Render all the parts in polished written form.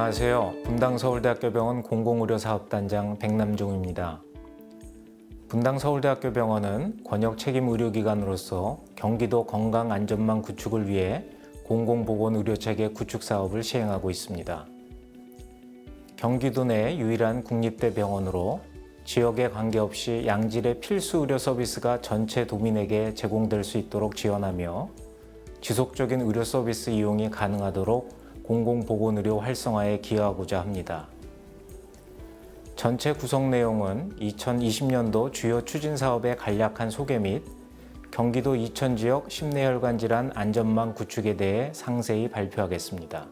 안녕하세요. 분당서울대학교병원 공공의료사업단장 백남종입니다. 분당서울대학교병원은 권역책임의료기관으로서 경기도 건강안전망 구축을 위해 공공보건의료체계 구축 사업을 시행하고 있습니다. 경기도 내 유일한 국립대 병원으로 지역에 관계없이 양질의 필수 의료 서비스가 전체 도민에게 제공될 수 있도록 지원하며 지속적인 의료 서비스 이용이 가능하도록 공공보건의료 활성화에 기여하고자 합니다. 전체 구성 내용은 2020년도 주요 추진사업의 간략한 소개 및 경기도 이천지역 심내혈관 질환 안전망 구축에 대해 상세히 발표하겠습니다.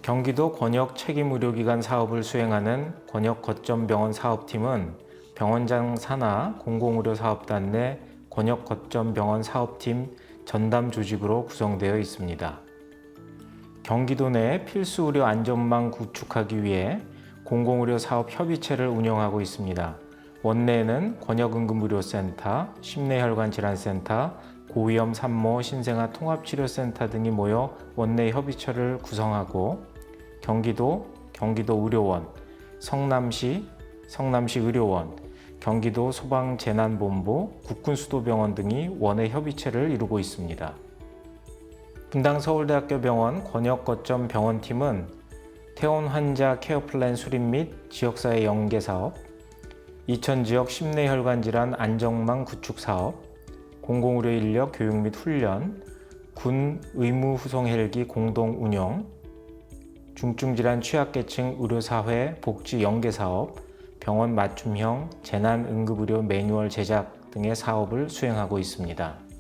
경기도 권역책임의료기관 사업을 수행하는 권역거점병원 사업팀은 병원장 산하 공공의료사업단 내 권역거점병원 사업팀 전담 조직으로 구성되어 있습니다. 경기도 내 필수 의료 안전망 구축하기 위해 공공의료 사업 협의체를 운영하고 있습니다. 원내에는 권역응급의료센터, 심내혈관질환센터, 고위험 산모 신생아 통합치료센터 등이 모여 원내 협의체를 구성하고 경기도 의료원, 성남시 의료원, 경기도 소방재난본부, 국군수도병원 등이 원내 협의체를 이루고 있습니다. 분당서울대학교병원 권역거점 병원팀은 퇴원 환자 케어 플랜 수립 및 지역사회 연계 사업, 이천지역 심내혈관 질환 안전망 구축 사업, 공공의료 인력 교육 및 훈련, 군 의무 후송 헬기 공동 운영, 중증질환 취약계층 의료사회 복지 연계 사업, 병원 맞춤형 재난응급의료 매뉴얼 제작 등의 사업을 수행하고 있습니다.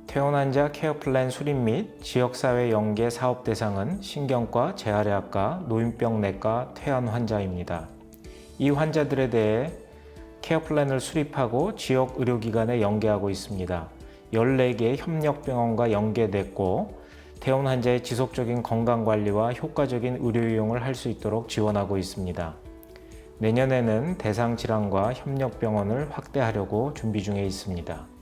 퇴원 환자 케어 플랜 수립 및 지역사회 연계 사업 대상은 신경과 재활의학과, 노인병내과 퇴원 환자입니다. 이 환자들에 대해 케어 플랜을 수립하고 지역 의료기관에 연계하고 있습니다. 14개 협력병원과 연계됐고 퇴원 환자의 지속적인 건강관리와 효과적인 의료 이용을 할 수 있도록 지원하고 있습니다. 내년에는 대상 질환과 협력병원을 확대하려고 준비 중에 있습니다.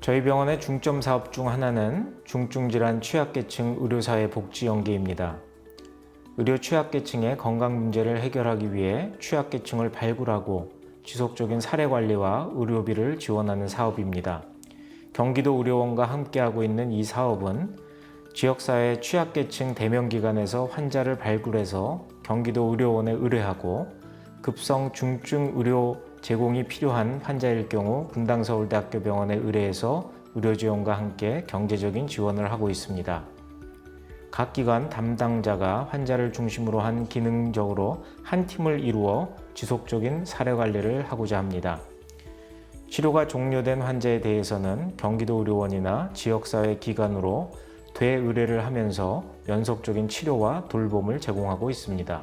저희 병원의 중점 사업 중 하나는 중증질환 취약계층 의료사회 복지 연계입니다. 의료 취약계층의 건강 문제를 해결하기 위해 취약계층을 발굴하고 지속적인 사례관리와 의료비를 지원하는 사업입니다. 경기도 의료원과 함께하고 있는 이 사업은 지역사회 취약계층 대명기관에서 환자를 발굴해서 경기도 의료원에 의뢰하고 급성 중증 의료 제공이 필요한 환자일 경우 분당서울대학교병원에 의뢰해서 의료지원과 함께 경제적인 지원을 하고 있습니다. 각 기관 담당자가 환자를 중심으로 한 기능적으로 한 팀을 이루어 지속적인 사례관리를 하고자 합니다. 치료가 종료된 환자에 대해서는 경기도 의료원이나 지역사회 기관으로 되의뢰를 하면서 연속적인 치료와 돌봄을 제공하고 있습니다.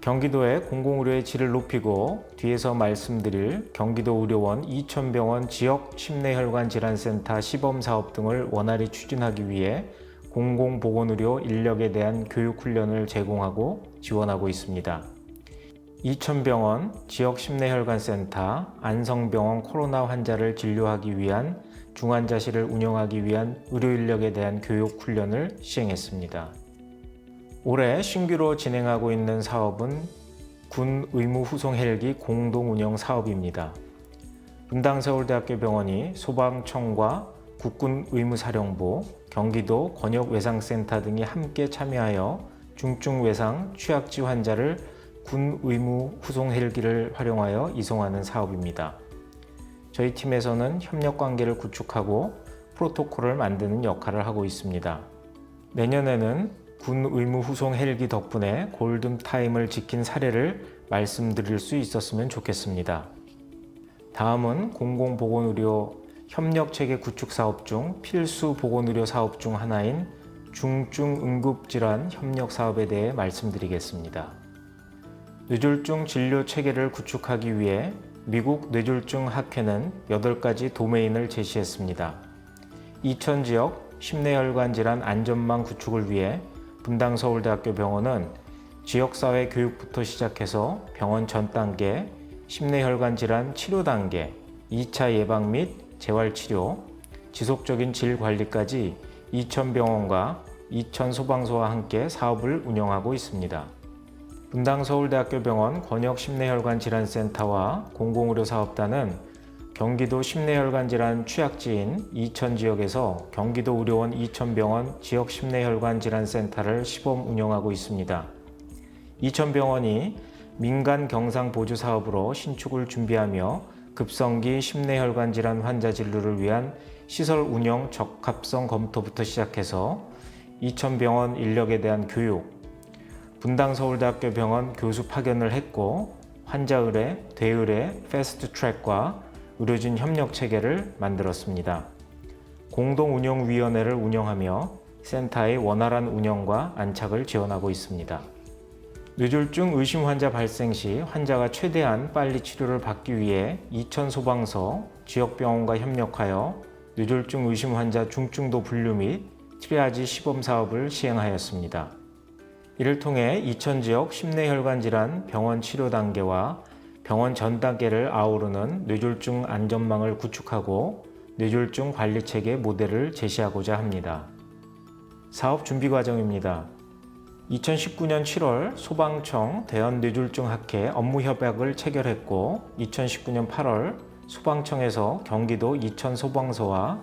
경기도의 공공의료의 질을 높이고 뒤에서 말씀드릴 경기도 의료원 이천병원 지역 심내혈관 질환센터 시범사업 등을 원활히 추진하기 위해 공공보건의료 인력에 대한 교육훈련을 제공하고 지원하고 있습니다. 이천병원 지역 심내혈관센터, 안성병원 코로나 환자를 진료하기 위한 중환자실을 운영하기 위한 의료인력에 대한 교육훈련을 시행했습니다. 올해 신규로 진행하고 있는 사업은 군 의무 후송 헬기 공동 운영 사업입니다. 분당서울대학교병원이 소방청과 국군의무사령부, 경기도 권역외상센터 등이 함께 참여하여 중증외상 취약지 환자를 군 의무 후송 헬기를 활용하여 이송하는 사업입니다. 저희 팀에서는 협력관계를 구축하고 프로토콜을 만드는 역할을 하고 있습니다. 내년에는 군 의무 후송 헬기 덕분에 골든타임을 지킨 사례를 말씀드릴 수 있었으면 좋겠습니다. 다음은 공공보건의료 협력체계 구축 사업 중 필수 보건의료 사업 중 하나인 중증응급질환 협력 사업에 대해 말씀드리겠습니다. 뇌졸중 진료 체계를 구축하기 위해 미국 뇌졸중 학회는 8가지 도메인을 제시했습니다. 이천지역 심내혈관 질환 안전망 구축을 위해 분당서울대학교병원은 지역사회 교육부터 시작해서 병원 전 단계, 심내혈관 질환 치료 단계, 2차 예방 및 재활치료, 지속적인 질 관리까지 이천병원과 이천 소방서와 함께 사업을 운영하고 있습니다. 분당서울대학교 병원 권역심내혈관 질환센터와 공공의료사업단은 경기도 심내혈관 질환 취약지인 이천 지역에서 경기도 의료원 이천병원 지역 심내혈관 질환센터를 시범 운영하고 있습니다. 이천병원이 민간 경상 보조 사업으로 신축을 준비하며 급성기 심내혈관 질환 환자 진료를 위한 시설 운영 적합성 검토부터 시작해서 이천병원 인력에 대한 교육, 분당서울대학교 병원 교수 파견을 했고 환자 의뢰, 대의뢰, 패스트트랙과 의료진 협력 체계를 만들었습니다. 공동운영위원회를 운영하며 센터의 원활한 운영과 안착을 지원하고 있습니다. 뇌졸중 의심 환자 발생 시 환자가 최대한 빨리 치료를 받기 위해 이천소방서, 지역병원과 협력하여 뇌졸중 의심 환자 중증도 분류 및 트리아지 시범 사업을 시행하였습니다. 이를 통해 이천 지역 심내혈관 질환 병원 치료 단계와 병원 전 단계를 아우르는 뇌졸중 안전망을 구축하고 뇌졸중 관리 체계 모델을 제시하고자 합니다. 사업 준비 과정입니다. 2019년 7월 소방청 대한뇌졸중학회 업무협약을 체결했고 2019년 8월 소방청에서 경기도 이천소방서와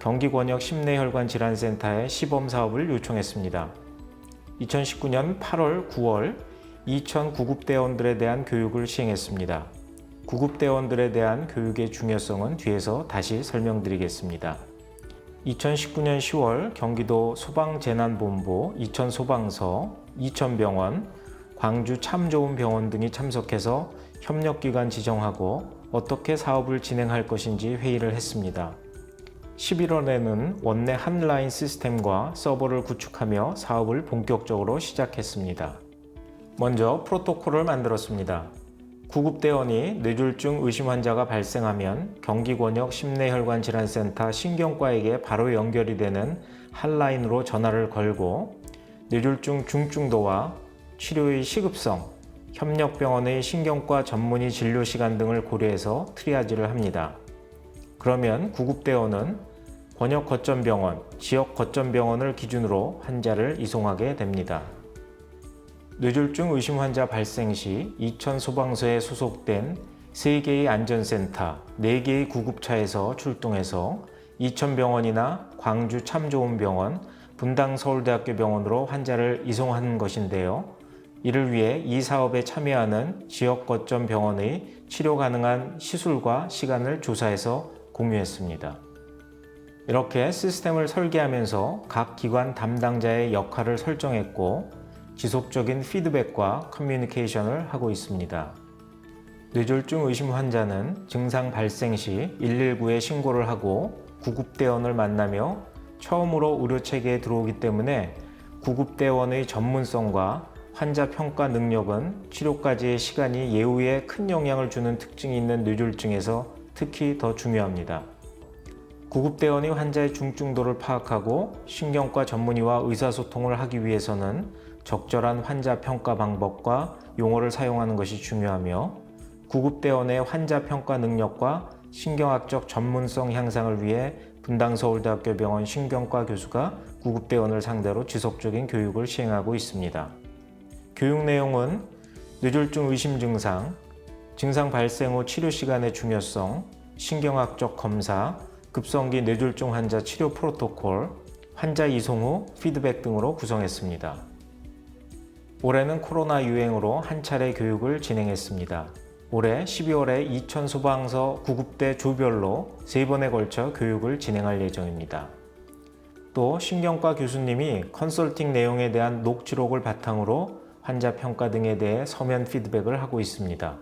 경기권역 심내혈관 질환센터에 시범 사업을 요청했습니다. 2019년 8월, 9월 이천 구급대원들에 대한 교육을 시행했습니다. 구급대원들에 대한 교육의 중요성은 뒤에서 다시 설명드리겠습니다. 2019년 10월 경기도 소방재난본부, 이천소방서, 이천병원, 광주 참좋은병원 등이 참석해서 협력기관 지정하고 어떻게 사업을 진행할 것인지 회의를 했습니다. 11월에는 원내 한라인 시스템과 서버를 구축하며 사업을 본격적으로 시작했습니다. 먼저 프로토콜을 만들었습니다. 구급대원이 뇌졸중 의심 환자가 발생하면 경기권역 심내혈관 질환센터 신경과에게 바로 연결이 되는 한라인으로 전화를 걸고 뇌졸중 중증도와 치료의 시급성, 협력병원의 신경과 전문의 진료 시간 등을 고려해서 트리아지를 합니다. 그러면 구급대원은 권역 거점병원, 지역 거점병원을 기준으로 환자를 이송하게 됩니다. 뇌졸중 의심 환자 발생 시 이천 소방서에 소속된 3개의 안전센터, 4개의 구급차에서 출동해서 이천병원이나 광주 참좋은병원, 분당서울대학교 병원으로 환자를 이송하는 것인데요. 이를 위해 이 사업에 참여하는 지역 거점 병원의 치료 가능한 시술과 시간을 조사해서 공유했습니다. 이렇게 시스템을 설계하면서 각 기관 담당자의 역할을 설정했고 지속적인 피드백과 커뮤니케이션을 하고 있습니다. 뇌졸중 의심 환자는 증상 발생 시 119에 신고를 하고 구급대원을 만나며 처음으로 의료체계에 들어오기 때문에 구급대원의 전문성과 환자 평가 능력은 치료까지의 시간이 예후에 큰 영향을 주는 특징이 있는 뇌졸중에서 특히 더 중요합니다. 구급대원이 환자의 중증도를 파악하고 신경과 전문의와 의사소통을 하기 위해서는 적절한 환자 평가 방법과 용어를 사용하는 것이 중요하며 구급대원의 환자 평가 능력과 신경학적 전문성 향상을 위해 분당서울대학교 병원 신경과 교수가 구급대원을 상대로 지속적인 교육을 시행하고 있습니다. 교육 내용은 뇌졸중 의심 증상, 증상 발생 후 치료 시간의 중요성, 신경학적 검사, 급성기 뇌졸중 환자 치료 프로토콜, 환자 이송 후 피드백 등으로 구성했습니다. 올해는 코로나 유행으로 한 차례 교육을 진행했습니다. 올해 12월에 이천 소방서 구급대 조별로 3번에 걸쳐 교육을 진행할 예정입니다. 또 신경과 교수님이 컨설팅 내용에 대한 녹취록을 바탕으로 환자 평가 등에 대해 서면 피드백을 하고 있습니다.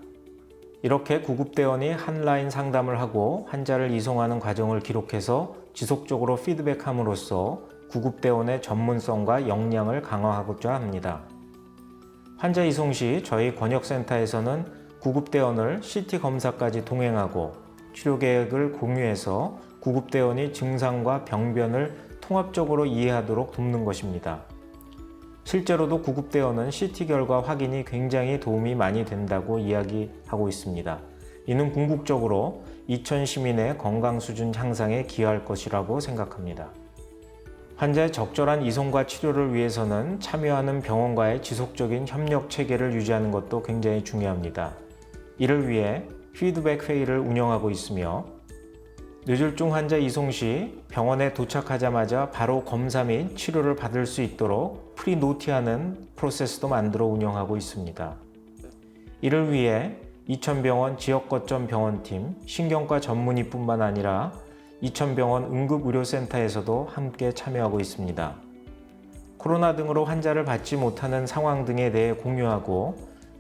이렇게 구급대원이 한라인 상담을 하고 환자를 이송하는 과정을 기록해서 지속적으로 피드백함으로써 구급대원의 전문성과 역량을 강화하고자 합니다. 환자 이송 시 저희 권역센터에서는 구급대원을 CT 검사까지 동행하고 치료 계획을 공유해서 구급대원이 증상과 병변을 통합적으로 이해하도록 돕는 것입니다. 실제로도 구급대원은 CT 결과 확인이 굉장히 도움이 많이 된다고 이야기하고 있습니다. 이는 궁극적으로 이천 시민의 건강 수준 향상에 기여할 것이라고 생각합니다. 환자의 적절한 이송과 치료를 위해서는 참여하는 병원과의 지속적인 협력 체계를 유지하는 것도 굉장히 중요합니다. 이를 위해 피드백 회의를 운영하고 있으며 뇌졸중 환자 이송 시 병원에 도착하자마자 바로 검사 및 치료를 받을 수 있도록 프리노티하는 프로세스도 만들어 운영하고 있습니다. 이를 위해 이천병원 지역거점 병원팀, 신경과 전문의뿐만 아니라 이천병원 응급의료센터에서도 함께 참여하고 있습니다. 코로나 등으로 환자를 받지 못하는 상황 등에 대해 공유하고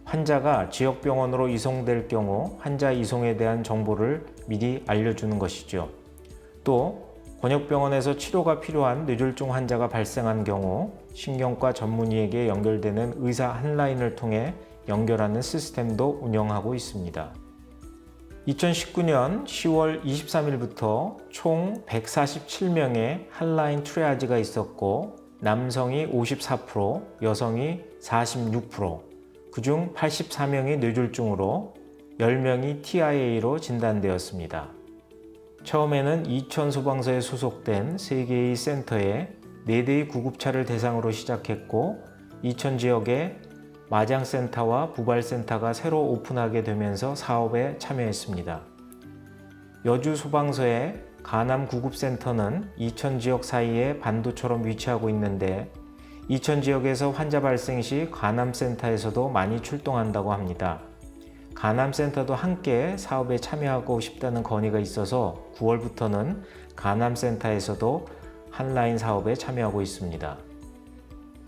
환자가 지역병원으로 이송될 경우 환자 이송에 대한 정보를 미리 알려주는 것이죠. 또 권역병원에서 치료가 필요한 뇌졸중 환자가 발생한 경우 신경과 전문의에게 연결되는 의사 한라인을 통해 연결하는 시스템도 운영하고 있습니다. 2019년 10월 23일부터 총 147명의 한라인 트리아지가 있었고 남성이 54%, 여성이 46%, 그중 84명이 뇌졸중으로 10명이 TIA로 진단되었습니다. 처음에는 이천 소방서에 소속된 3개의 센터에 4대의 구급차를 대상으로 시작했고 이천 지역에 마장센터와 부발센터가 새로 오픈하게 되면서 사업에 참여했습니다. 여주 소방서의 가남 구급센터는 이천 지역 사이에 반도처럼 위치하고 있는데 이천 지역에서 환자 발생 시 가남센터에서도 많이 출동한다고 합니다. 가남센터도 함께 사업에 참여하고 싶다는 건의가 있어서 9월부터는 가남센터에서도 한라인 사업에 참여하고 있습니다.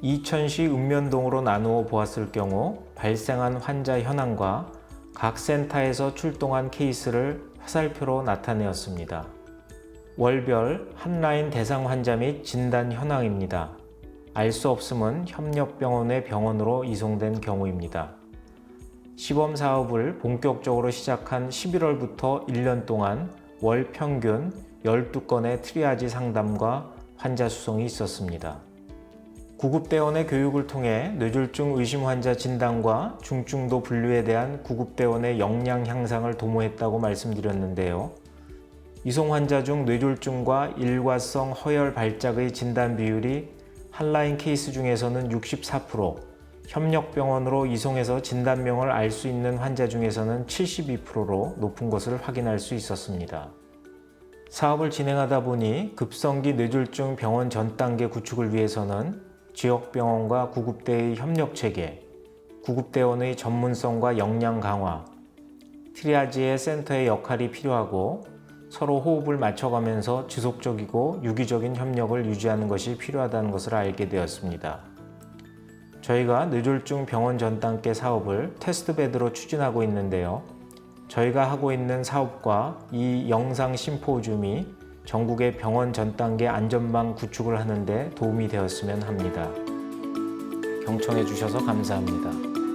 이천시 읍면동으로 나누어 보았을 경우 발생한 환자 현황과 각 센터에서 출동한 케이스를 화살표로 나타내었습니다. 월별 한라인 대상 환자 및 진단 현황입니다. 알 수 없음은 협력병원의 병원으로 이송된 경우입니다. 시범 사업을 본격적으로 시작한 11월부터 1년 동안 월 평균 12건의 트리아지 상담과 환자 수송이 있었습니다. 구급대원의 교육을 통해 뇌졸중 의심 환자 진단과 중증도 분류에 대한 구급대원의 역량 향상을 도모했다고 말씀드렸는데요. 이송 환자 중 뇌졸중과 일과성 허혈 발작의 진단 비율이 한라인 케이스 중에서는 64%, 협력병원으로 이송해서 진단명을 알 수 있는 환자 중에서는 72%로 높은 것을 확인할 수 있었습니다. 사업을 진행하다 보니 급성기 뇌졸중 병원 전 단계 구축을 위해서는 지역병원과 구급대의 협력체계, 구급대원의 전문성과 역량 강화, 트리아지의 센터의 역할이 필요하고 서로 호흡을 맞춰가면서 지속적이고 유기적인 협력을 유지하는 것이 필요하다는 것을 알게 되었습니다. 저희가 뇌졸중 병원 전 단계 사업을 테스트베드로 추진하고 있는데요. 저희가 하고 있는 사업과 이 영상 심포지움이 전국의 병원 전 단계 안전망 구축을 하는 데 도움이 되었으면 합니다. 경청해 주셔서 감사합니다.